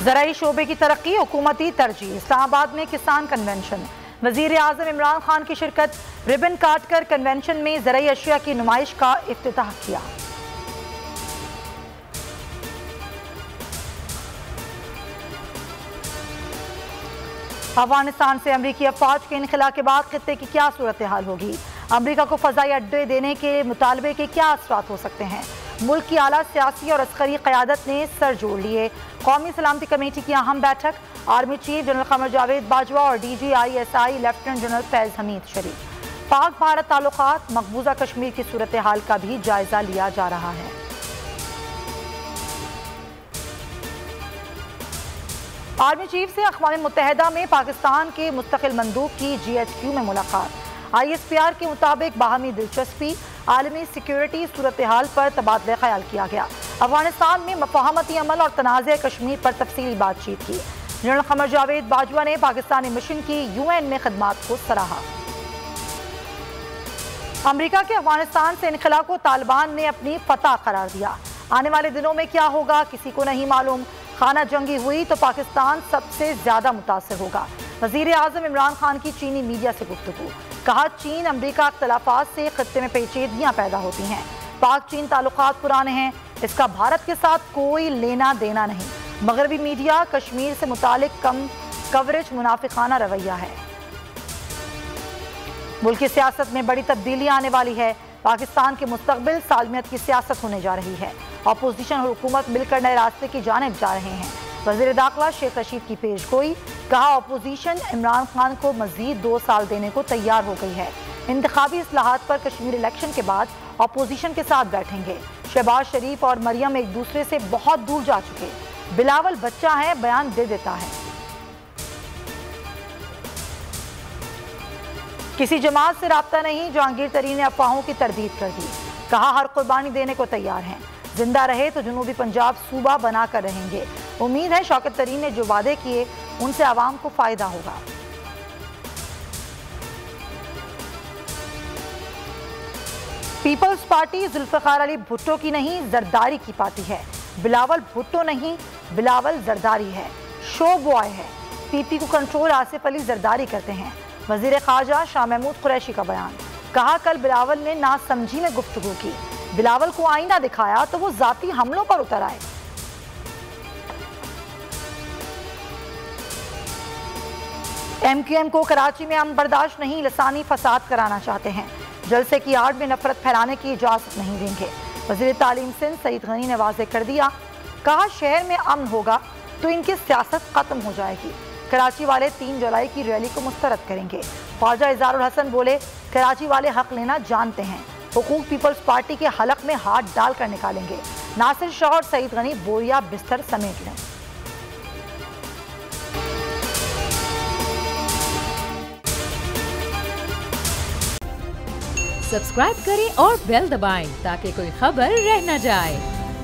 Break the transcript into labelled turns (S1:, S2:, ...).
S1: ज़राई शोबे की तरक्की हुकूमती तरजीह। इस्लामाबाद में किसान कन्वेंशन। वज़ीर आज़म इमरान खान की शिरकत। रिबन काट कर कन्वेंशन में ज़राई अशिया की नुमाइश का इफ्तिताह किया। अफगानिस्तान से अमरीकी अफवाज के इनखला के बाद खित्ते की क्या सूरत हाल होगी? अमरीका को फ़ज़ाई अड्डे देने के मुतालबे के क्या असरात हो सकते हैं? मुल्क की आला सियासी और अस्करी क़यादत ने सर जोड़ लिए। कौमी सलामती कमेटी की अहम बैठक। आर्मी चीफ जनरल क़मर जावेद बाजवा और DGISI लेफ्टिनेंट जनरल फैज़ हमीद शरीफ। पाक भारत ताल्लुकात, मकबूजा कश्मीर की सूरत हाल का भी जायजा लिया जा रहा है। आर्मी चीफ से अक़वाम मुत्तहिदा में पाकिस्तान के मुस्तक़िल मंदूब की GHQ में मुलाकात। ISPR के मुताबिक बाहमी दिलचस्पी, आलमी सिक्योरिटी सूरत हाल पर तबादला ख्याल किया गया। अफगानिस्तान में मफाहमती अमल और तनाज़ कश्मीर पर तफसीली बातचीत की। जनरल क़मर जावेद बाजवा ने पाकिस्तानी मिशन की UN में खदमात को सराहा। अमरीका के अफगानिस्तान से इनखला को तालिबान ने अपनी फतह करार दिया। आने वाले दिनों में क्या होगा किसी को नहीं मालूम। खाना जंगी हुई तो पाकिस्तान सबसे ज्यादा मुतासर होगा। वज़ीर आज़म इमरान खान की चीनी मीडिया से गुफ्तगू। कहा, चीन अमरीका इख्तलाफात से खत्ते में पेचीदगियां पैदा होती हैं। पाक चीन ताल्लुकात पुराने हैं, इसका भारत के साथ कोई लेना देना नहीं। मगरबी मीडिया कश्मीर से मुतालिक कम कवरेज मुनाफिकाना रवैया है। मुल्क की सियासत में बड़ी तब्दीली आने वाली है। पाकिस्तान के मुस्तकबिल सालमियत की सियासत होने जा रही है। अपोजिशन और हुकूमत मिलकर नए रास्ते की जानिब जा रहे हैं। वज़ीर दाखिला शेख रशीद की पेशगोई। कहा, अपोजिशन इमरान खान को मजीद 2 साल देने को तैयार हो गई है। इंतखाबी इस्लाहात पर कश्मीर इलेक्शन के बाद अपोजिशन के साथ बैठेंगे। शहबाज शरीफ और मरियम एक दूसरे से बहुत दूर जा चुके। बिलावल बच्चा है, बयान दे देता है। किसी जमात से राब्ता नहीं, जहांगीर तरीन ने अफवाहों की तरदीद कर दी। कहा, हर कुर्बानी देने को तैयार हैं। जिंदा रहे तो जनूबी पंजाब सूबा बनाकर रहेंगे। उम्मीद है शौकत तरीन ने जो वादे किए उनसे आवाम को फायदा होगा। पीपल्स पार्टी जुल्फ़िकार अली भुट्टो की नहीं, जरदारी की पार्टी है। बिलावल भुट्टो नहीं, बिलावल जरदारी है, शो बॉय है। PP को कंट्रोल आसिफ अली जरदारी करते हैं। वज़ीर ख़ारजा शाह महमूद कुरैशी का बयान। कहा, कल बिलावल ने नासमझी में गुफ्तगू की। बिलावल को आईना दिखाया तो वो जाती हमलों पर उतर आए। MQM को कराची में अमन बर्दाश्त नहीं, लसानी फसाद कराना चाहते हैं। जलसे की आड़ में नफरत फैलाने की इजाजत नहीं देंगे। वज़ीर तालीम सिंध सईद गनी ने वाज़ेह कर दिया। कहा, शहर में अमन होगा तो इनकी सियासत खत्म हो जाएगी। कराची वाले 3 जुलाई की रैली को मुस्तरद करेंगे। ख्वाजा इज़ारुल हसन बोले, कराची वाले हक लेना जानते हैं, हुकूक पीपल्स पार्टी के हलक में हाथ डालकर निकालेंगे। नासिर शाह और सईद गनी बोरिया बिस्तर समेट लें।
S2: सब्सक्राइब करें और बेल दबाएं ताकि कोई खबर रह न जाए।